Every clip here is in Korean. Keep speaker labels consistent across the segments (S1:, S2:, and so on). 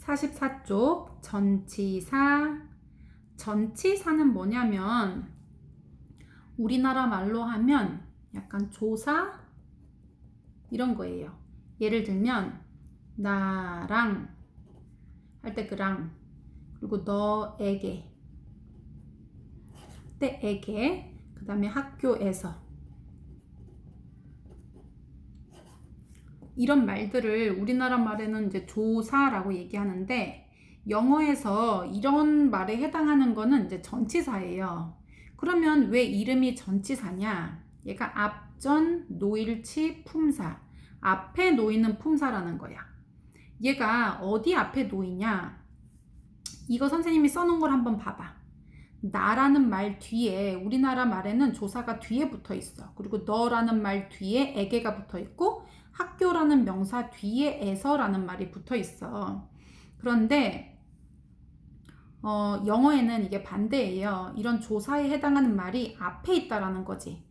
S1: 44쪽 전치사. 전치사는 뭐냐면 우리나라 말로 하면 약간 조사 이런 거예요. 예를 들면 나랑 할 때 그랑, 그리고 너에게 때에게, 그 다음에 학교에서, 이런 말들을 우리나라 말에는 이제 조사라고 얘기하는데, 영어에서 이런 말에 해당하는 거는 이제 전치사예요. 그러면 왜 이름이 전치사냐? 얘가 앞전 노일치 품사, 앞에 놓이는 품사라는 거야. 얘가 어디 앞에 놓이냐? 이거 선생님이 써놓은 걸 한번 봐봐. 나라는 말 뒤에, 우리나라 말에는 조사가 뒤에 붙어 있어. 그리고 너라는 말 뒤에 에게가 붙어 있고, 학교라는 명사 뒤에 에서라는 말이 붙어 있어. 그런데 영어에는 이게 반대예요. 이런 조사에 해당하는 말이 앞에 있다라는 거지.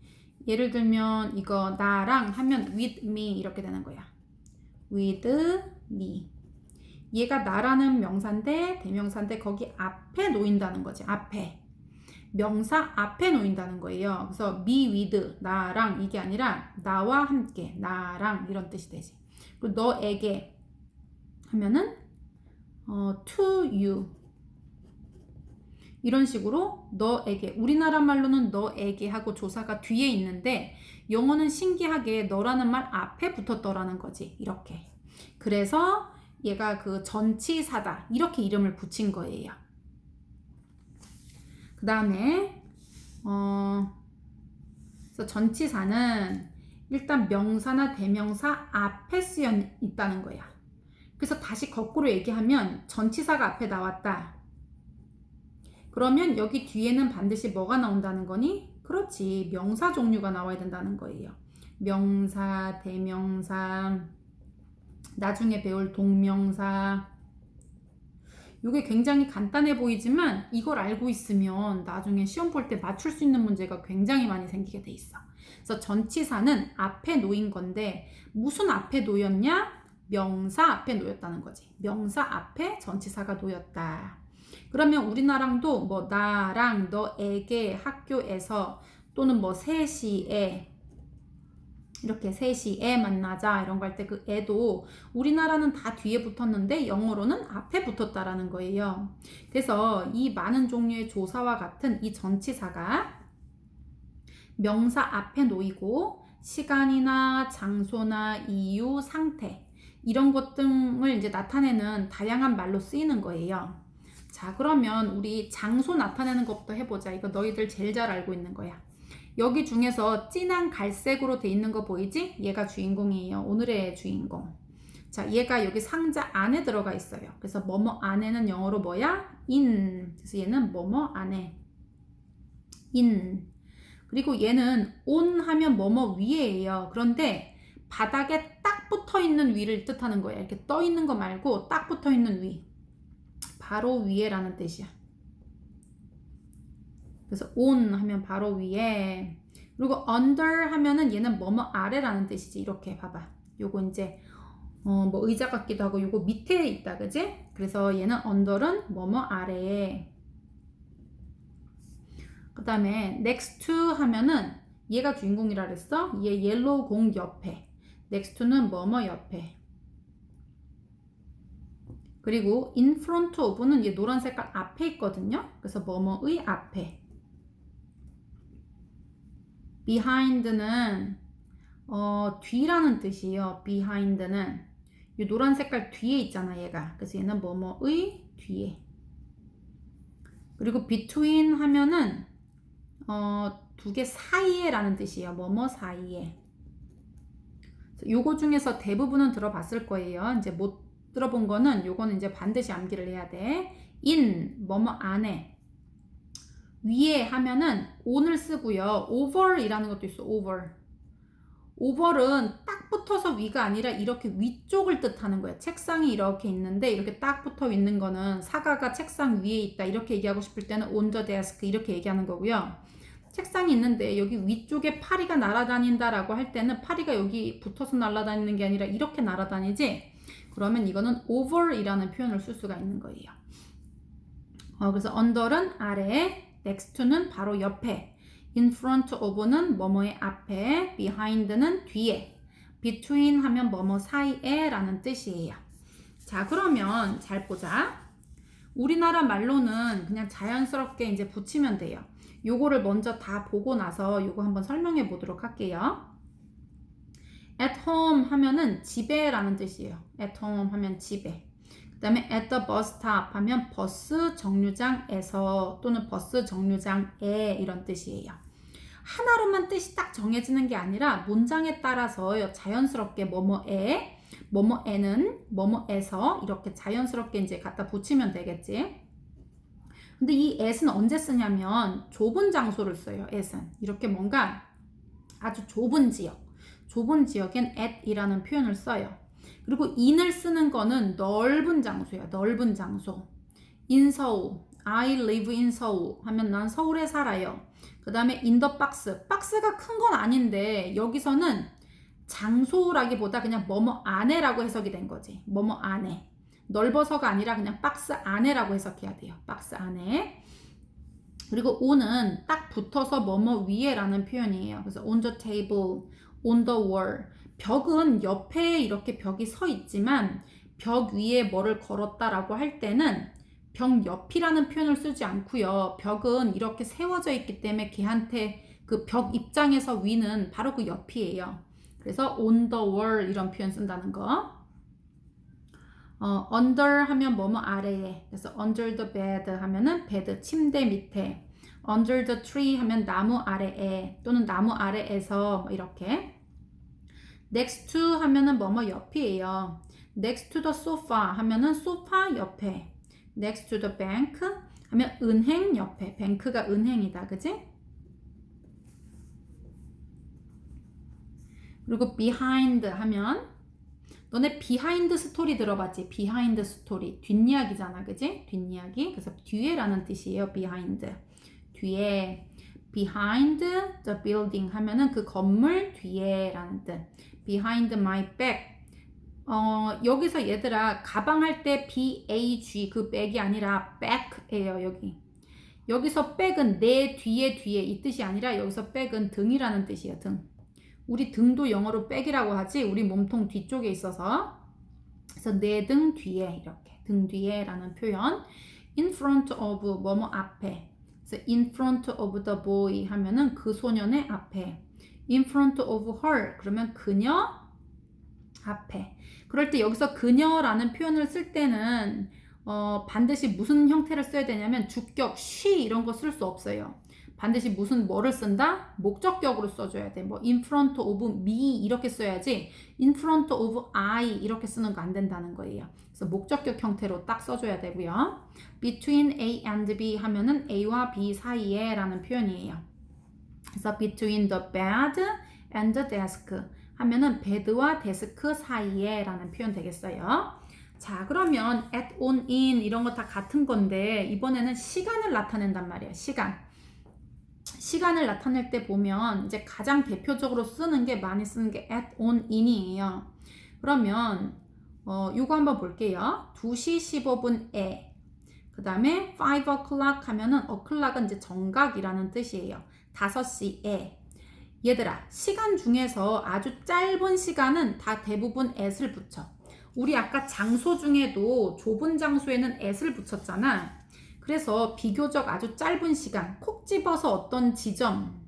S1: 예를 들면 이거 나랑 하면 with me 이렇게 되는 거야. with me. 얘가 나라는 명사인데, 대명사인데 거기 앞에 놓인다는 거지. 앞에. 명사 앞에 놓인다는 거예요. 그래서 me with, 나랑, 이게 아니라 나와 함께, 나랑 이런 뜻이 되지. 그리고 너에게 하면은 to you 이런 식으로 너에게, 우리나라 말로는 너에게 하고 조사가 뒤에 있는데 영어는 신기하게 너라는 말 앞에 붙었더라는 거지. 이렇게. 그래서 얘가 그 전치사다 이렇게 이름을 붙인 거예요. 그 다음에 그래서 전치사는 일단 명사나 대명사 앞에 쓰여 있다는 거야. 그래서 다시 거꾸로 얘기하면 전치사가 앞에 나왔다. 그러면 여기 뒤에는 반드시 뭐가 나온다는 거니? 그렇지, 명사 종류가 나와야 된다는 거예요. 명사, 대명사, 나중에 배울 동명사. 이게 굉장히 간단해 보이지만 이걸 알고 있으면 나중에 시험 볼 때 맞출 수 있는 문제가 굉장히 많이 생기게 돼 있어. 그래서 전치사는 앞에 놓인 건데 무슨 앞에 놓였냐? 명사 앞에 놓였다는 거지. 명사 앞에 전치사가 놓였다. 그러면 우리나라도 뭐 나랑, 너에게, 학교에서, 또는 뭐 3시에, 이렇게 3시에 만나자 이런 거 할 때 그 에도 우리나라는 다 뒤에 붙었는데 영어로는 앞에 붙었다라는 거예요. 그래서 이 많은 종류의 조사와 같은 이 전치사가 명사 앞에 놓이고 시간이나 장소나 이유, 상태 이런 것 등을 이제 나타내는 다양한 말로 쓰이는 거예요. 자, 그러면 우리 장소 나타내는 것부터 해보자. 이거 너희들 제일 잘 알고 있는 거야. 여기 중에서 진한 갈색으로 돼 있는 거 보이지? 얘가 주인공이에요. 오늘의 주인공. 자, 얘가 여기 상자 안에 들어가 있어요. 그래서 뭐뭐 안에는 영어로 뭐야? in. 그래서 얘는 뭐뭐 안에. in. 그리고 얘는 on 하면 뭐뭐 위에예요. 그런데 바닥에 딱 붙어 있는 위를 뜻하는 거예요. 이렇게 떠 있는 거 말고 딱 붙어 있는 위. 바로 위에라는 뜻이야. 그래서 on 하면 바로 위에. 그리고 under 하면은 얘는 뭐뭐 아래라는 뜻이지. 이렇게 봐봐. 요거 이제 뭐 의자 같기도 하고 요거 밑에 있다, 그지? 그래서 얘는 under는 뭐뭐 아래에. 그 다음에 next to 하면은 얘가 주인공이라 그랬어. 얘 옐로우 공 옆에. next to는 뭐뭐 옆에. 그리고 in front of는 얘 노란 색깔 앞에 있거든요. 그래서 뭐뭐의 앞에. behind는 뒤라는 뜻이에요. behind는 이 노란 색깔 뒤에 있잖아, 얘가. 그래서 얘는 뭐뭐의 뒤에. 그리고 between 하면은 두 개 사이에 라는 뜻이에요. 뭐뭐 사이에. 요거 중에서 대부분은 들어봤을 거예요. 이제 못 들어본 거는 요거는 이제 반드시 암기를 해야 돼. in 뭐뭐 안에. 위에 하면은 on을 쓰고요. over이라는 것도 있어. over은 딱 붙어서 위가 아니라 이렇게 위쪽을 뜻하는 거예요. 책상이 이렇게 있는데 이렇게 딱 붙어 있는 거는 사과가 책상 위에 있다 이렇게 얘기하고 싶을 때는 on the desk 이렇게 얘기하는 거고요. 책상이 있는데 여기 위쪽에 파리가 날아다닌다 라고 할 때는 파리가 여기 붙어서 날아다니는 게 아니라 이렇게 날아다니지. 그러면 이거는 over이라는 표현을 쓸 수가 있는 거예요. 그래서 under는 아래에, next to는 바로 옆에, in front of는 뭐뭐의 앞에, behind는 뒤에, between 하면 뭐뭐 사이에 라는 뜻이에요. 자, 그러면 잘 보자. 우리나라 말로는 그냥 자연스럽게 이제 붙이면 돼요. 요거를 먼저 다 보고 나서 요거 한번 설명해 보도록 할게요. at home 하면은 집에 라는 뜻이에요. at home 하면 집에. 그 다음에 at the bus stop 하면 버스 정류장에서 또는 버스 정류장에 이런 뜻이에요. 하나로만 뜻이 딱 정해지는 게 아니라 문장에 따라서 자연스럽게 뭐뭐에, 뭐뭐에는, 뭐뭐에서 이렇게 자연스럽게 이제 갖다 붙이면 되겠지. 근데 이 at은 언제 쓰냐면 좁은 장소를 써요. at은 이렇게 뭔가 아주 좁은 지역, 좁은 지역엔 at이라는 표현을 써요. 그리고 in을 쓰는 거는 넓은 장소야. 넓은 장소. in 서울, I live in 서울 하면 난 서울에 살아요. 그 다음에 in the box, 박스가 큰 건 아닌데 여기서는 장소라기보다 그냥 뭐뭐 안에라고 해석이 된 거지. 뭐뭐 안에. 넓어서가 아니라 그냥 박스 안에라고 해석해야 돼요. 박스 안에. 그리고 on은 딱 붙어서 뭐뭐 위에라는 표현이에요. 그래서 on the table, on the wall. 벽은 옆에 이렇게 벽이 서 있지만 벽 위에 뭐를 걸었다라고 할 때는 벽 옆이라는 표현을 쓰지 않고요. 벽은 이렇게 세워져 있기 때문에 걔한테 그 벽 입장에서 위는 바로 그 옆이에요. 그래서 on the wall 이런 표현 쓴다는 거. under 하면 뭐뭐 아래에. 그래서 under the bed 하면은 베드 침대 밑에. under the tree 하면 나무 아래에 또는 나무 아래에서 뭐 이렇게. next to 하면은 뭐뭐 옆이에요. next to the sofa 하면은 소파 옆에. next to the bank 하면 은행 옆에. 뱅크가 은행이다. 그지? 그리고 behind 하면 너네 비하인드 스토리 들어봤지? 비하인드 스토리. 뒷이야기잖아. 그지? 뒷이야기. 그래서 뒤에라는 뜻이에요. behind. 뒤에. behind the building 하면은 그 건물 뒤에라는 뜻. behind my back. 여기서 얘들아 가방 할 때 bag 그 백이 아니라 back예요. 여기서 백은 내 뒤에 이 뜻이 아니라 여기서 백은 등이라는 뜻이에요. 등. 우리 등도 영어로 백이라고 하지 우리 몸통 뒤쪽에 있어서. 그래서 내 등 뒤에 이렇게 등 뒤에 라는 표현. in front of 뭐뭐 앞에. 그래서 in front of the boy 하면은 그 소년의 앞에. in front of her 그러면 그녀 앞에. 그럴 때 여기서 그녀라는 표현을 쓸 때는 반드시 무슨 형태를 써야 되냐면 주격, she 이런 거 쓸 수 없어요. 반드시 무슨 뭐를 쓴다? 목적격으로 써줘야 돼. 뭐 in front of me 이렇게 써야지 in front of I 이렇게 쓰는 거 안 된다는 거예요. 그래서 목적격 형태로 딱 써줘야 되고요. between A and B 하면은 A와 B 사이에 라는 표현이에요. 그래서 between the bed and the desk 하면은 베드와 데스크 사이에 라는 표현 되겠어요. 자, 그러면 at, on, in 이런 거 다 같은 건데 이번에는 시간을 나타낸단 말이에요. 시간을 나타낼 때 보면 이제 가장 대표적으로 쓰는 게 많이 쓰는 게 at, on, in이에요. 그러면 요거 한번 볼게요. 2시 15분에 그 다음에 5 o'clock 하면은 o'clock은 이제 정각이라는 뜻이에요. 5시에. 얘들아, 시간 중에서 아주 짧은 시간은 다 대부분 at을 붙여. 우리 아까 장소 중에도 좁은 장소에는 at을 붙였잖아. 그래서 비교적 아주 짧은 시간, 콕 집어서 어떤 지점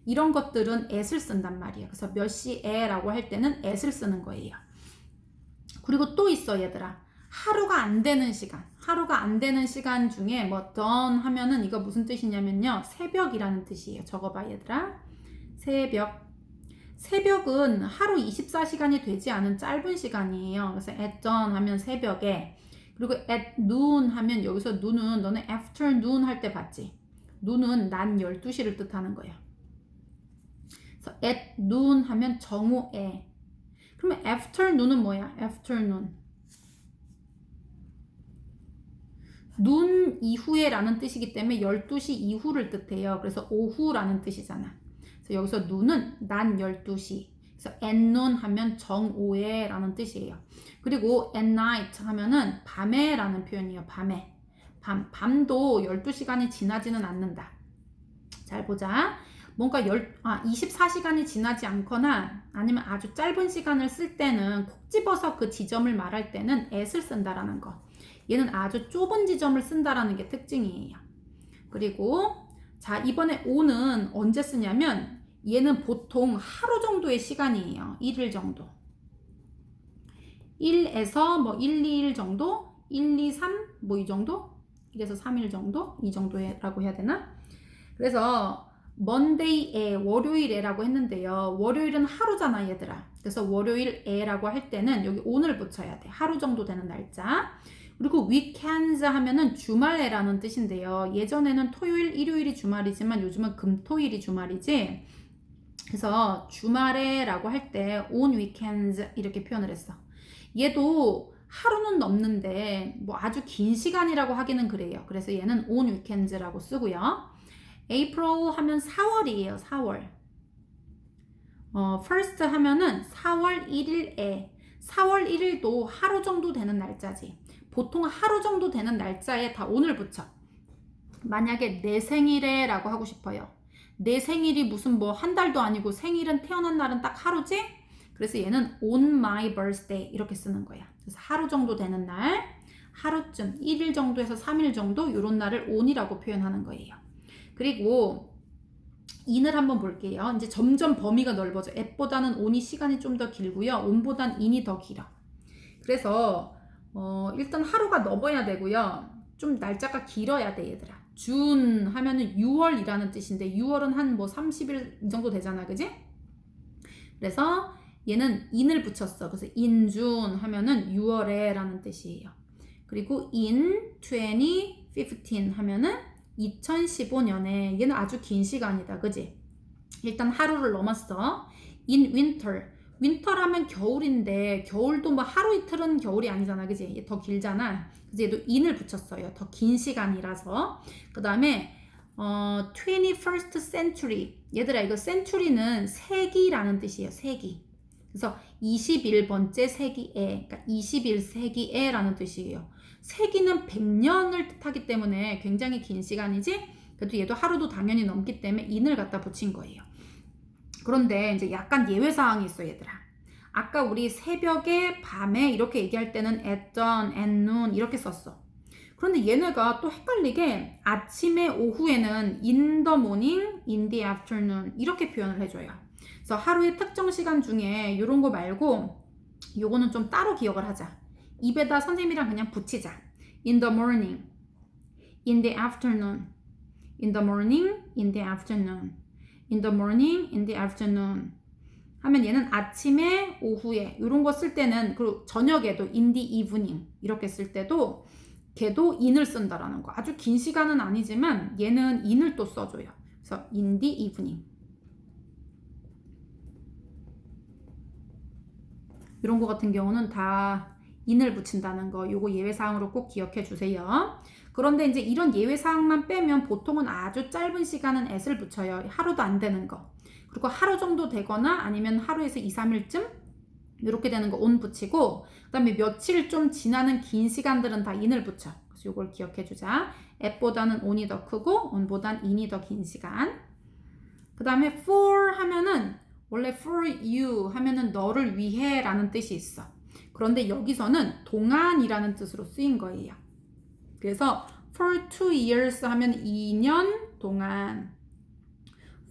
S1: 이런 것들은 at을 쓴단 말이에요. 그래서 몇 시에 라고 할 때는 at을 쓰는 거예요. 그리고 또 있어 얘들아. 하루가 안 되는 시간 중에 뭐 dawn 하면은 이거 무슨 뜻이냐면요. 새벽이라는 뜻이에요. 적어봐 얘들아. 새벽은 하루 24시간이 되지 않은 짧은 시간이에요. 그래서 at dawn 하면 새벽에. 그리고 at noon 하면 여기서 noon은 너네 afternoon 할 때 봤지? noon은 낮 12시를 뜻하는 거예요. 그래서 at noon 하면 정오에. 그러면 afternoon은 뭐야? afternoon. noon 이후에 라는 뜻이기 때문에 12시 이후를 뜻해요. 그래서 오후라는 뜻이잖아. 그래서 여기서 noon은 낮 12시. 그래서 at noon 하면 정오에 라는 뜻이에요. 그리고 at night 하면은 밤에 라는 표현이에요. 밤에. 밤도 12시간이 지나지는 않는다. 잘 보자. 뭔가 24시간이 지나지 않거나 아니면 아주 짧은 시간을 쓸 때는 콕 집어서 그 지점을 말할 때는 at을 쓴다라는 거. 얘는 아주 좁은 지점을 쓴다라는 게 특징이에요. 그리고 자, 이번에 o는 언제 쓰냐면 얘는 보통 하루 정도의 시간이에요. 1일 정도. 1에서 뭐 1, 2일 정도? 1, 2, 3? 뭐 이 정도? 1에서 3일 정도? 이 정도라고 해야 되나? 그래서 monday에 월요일에라고 했는데요. 월요일은 하루잖아 얘들아. 그래서 월요일에라고 할 때는 여기 one을 붙여야 돼. 하루 정도 되는 날짜. 그리고 weekends 하면은 주말에라는 뜻인데요. 예전에는 토요일, 일요일이 주말이지만 요즘은 금, 토일이 주말이지. 그래서 주말에라고 할 때 on weekends 이렇게 표현을 했어. 얘도 하루는 넘는데 뭐 아주 긴 시간이라고 하기는 그래요. 그래서 얘는 on weekends라고 쓰고요. April 하면 4월이에요. 4월. first 하면은 4월 1일에 4월 1일도 하루 정도 되는 날짜지. 보통 하루 정도 되는 날짜에 다 on을 붙여. 만약에 내 생일에 라고 하고 싶어요. 내 생일이 무슨 뭐 한 달도 아니고 생일은 태어난 날은 딱 하루지? 그래서 얘는 on my birthday 이렇게 쓰는 거야. 그래서 하루 정도 되는 날, 하루쯤 1일 정도에서 3일 정도 이런 날을 on이라고 표현하는 거예요. 그리고 in을 한번 볼게요. 이제 점점 범위가 넓어져. at보다는 on이 시간이 좀 더 길고요. on보단 in이 더 길어. 그래서 일단 하루가 넘어야 되고요. 좀 날짜가 길어야 돼 얘들아. 준 하면은 6월이라는 뜻인데 6월은 한 뭐 30일 이 정도 되잖아. 그지? 그래서 얘는 in을 붙였어. 그래서 in June 하면은 6월에 라는 뜻이에요. 그리고 in 2015 하면은 2015년에 얘는 아주 긴 시간이다. 그지? 일단 하루를 넘었어. in winter. 윈터라면 겨울인데 겨울도 뭐 하루 이틀은 겨울이 아니잖아. 그지? 얘 더 길잖아. 그래서 얘도 in을 붙였어요. 더 긴 시간이라서. 그 다음에 21st century. 얘들아 이거 century는 세기라는 뜻이에요. 세기. 그래서 21번째 세기에, 그러니까 21세기에 라는 뜻이에요. 세기는 100년을 뜻하기 때문에 굉장히 긴 시간이지. 그래도 얘도 하루도 당연히 넘기 때문에 in을 갖다 붙인 거예요. 그런데 이제 약간 예외사항이 있어 얘들아. 아까 우리 새벽에 밤에 이렇게 얘기할 때는 at dawn, at noon 이렇게 썼어. 그런데 얘네가 또 헷갈리게 아침에 오후에는 in the morning, in the afternoon 이렇게 표현을 해줘요. 그래서 하루의 특정 시간 중에 이런 거 말고 요거는 좀 따로 기억을 하자. 입에다 선생님이랑 그냥 붙이자. in the morning, in the afternoon, in the morning, in the afternoon, in the morning, in the afternoon 하면 얘는 아침에, 오후에 이런 거 쓸 때는 그리고 저녁에도 in the evening 이렇게 쓸 때도 걔도 in을 쓴다라는 거. 아주 긴 시간은 아니지만 얘는 in을 또 써줘요. 그래서 in the evening 이런 거 같은 경우는 다 in을 붙인다는 거. 요거 예외사항으로 꼭 기억해 주세요. 그런데 이제 이런 예외사항만 빼면 보통은 아주 짧은 시간은 at을 붙여요. 하루도 안 되는 거. 그리고 하루 정도 되거나 아니면 하루에서 2, 3일쯤 이렇게 되는 거 on 붙이고 그 다음에 며칠 좀 지나는 긴 시간들은 다 in을 붙여. 그래서 이걸 기억해 주자. at보다는 on이 더 크고 on보단 in이 더 긴 시간. 그 다음에 for 하면은 원래 for you 하면은 너를 위해 라는 뜻이 있어. 그런데 여기서는 동안이라는 뜻으로 쓰인 거예요. 그래서 for 2 years 하면 2년 동안,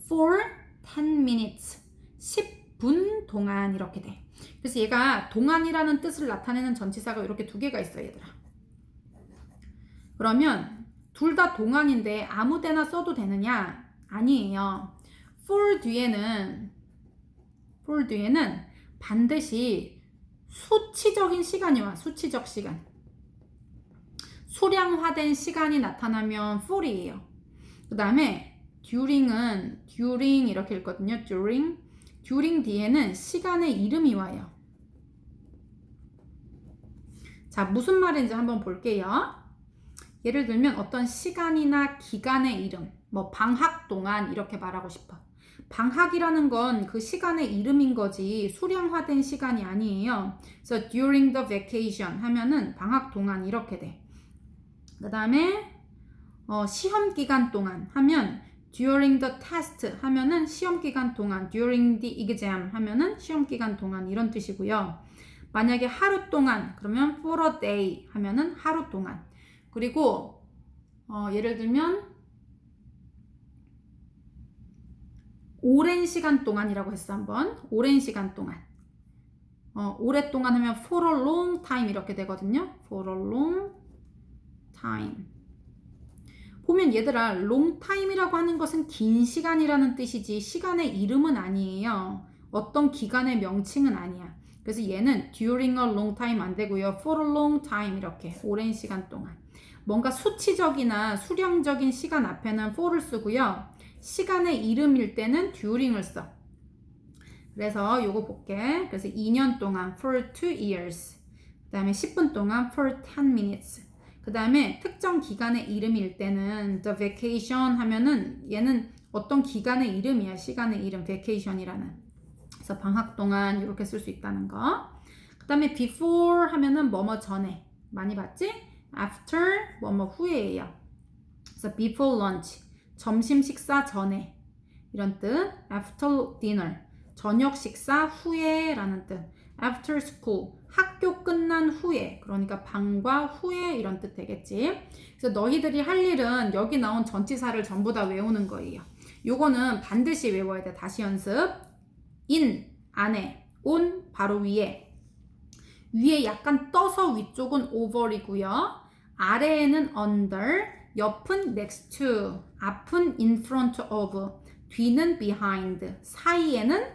S1: for 10 minutes 10분 동안 이렇게 돼. 그래서 얘가 동안이라는 뜻을 나타내는 전치사가 이렇게 두 개가 있어 얘들아. 그러면 둘 다 동안인데 아무 데나 써도 되느냐? 아니에요. for 뒤에는 반드시 수치적인 시간이 와. 수치적 시간. 수량화된 시간이 나타나면 for이에요. 그 다음에 during은 during 이렇게 읽거든요. during 뒤에는 시간의 이름이 와요. 자, 무슨 말인지 한번 볼게요. 예를 들면 어떤 시간이나 기간의 이름, 뭐 방학 동안 이렇게 말하고 싶어. 방학이라는 건 그 시간의 이름인 거지 수량화된 시간이 아니에요. 그래서 during the vacation 하면은 방학 동안 이렇게 돼. 그 다음에 시험 기간 동안 하면 during the test 하면은 시험 기간 동안, during the exam 하면은 시험 기간 동안 이런 뜻이고요. 만약에 하루 동안 그러면 for a day 하면은 하루 동안. 그리고 예를 들면 오랜 시간 동안이라고 했어 한번. 오랜 시간 동안. 오랫동안 하면 for a long time 이렇게 되거든요. for a long time. 보면 얘들아 long time이라고 하는 것은 긴 시간이라는 뜻이지 시간의 이름은 아니에요. 어떤 기간의 명칭은 아니야. 그래서 얘는 during a long time 안 되고요. for a long time 이렇게 오랜 시간 동안. 뭔가 수치적이나 수량적인 시간 앞에는 for를 쓰고요. 시간의 이름일 때는 during을 써. 그래서 요거 볼게. 그래서 2년 동안 for 2 years. 그 다음에 10분 동안 for 10 minutes. 그 다음에 특정 기간의 이름일 때는 the vacation 하면은 얘는 어떤 기간의 이름이야. 시간의 이름 vacation이라는. 그래서 방학 동안 이렇게 쓸 수 있다는 거. 그 다음에 before 하면은 뭐뭐 전에. 많이 봤지? after 뭐뭐 후에예요. 그래서 before lunch 점심 식사 전에 이런 뜻. after dinner 저녁 식사 후에 라는 뜻. after school 학교 끝난 후에 그러니까 방과 후에 이런 뜻 되겠지. 그래서 너희들이 할 일은 여기 나온 전치사를 전부 다 외우는 거예요. 요거는 반드시 외워야 돼. 다시 연습. in 안에 on 바로 위에 약간 떠서 위쪽은 over이고요. 아래에는 under 옆은 next to 앞은 in front of 뒤는 behind 사이에는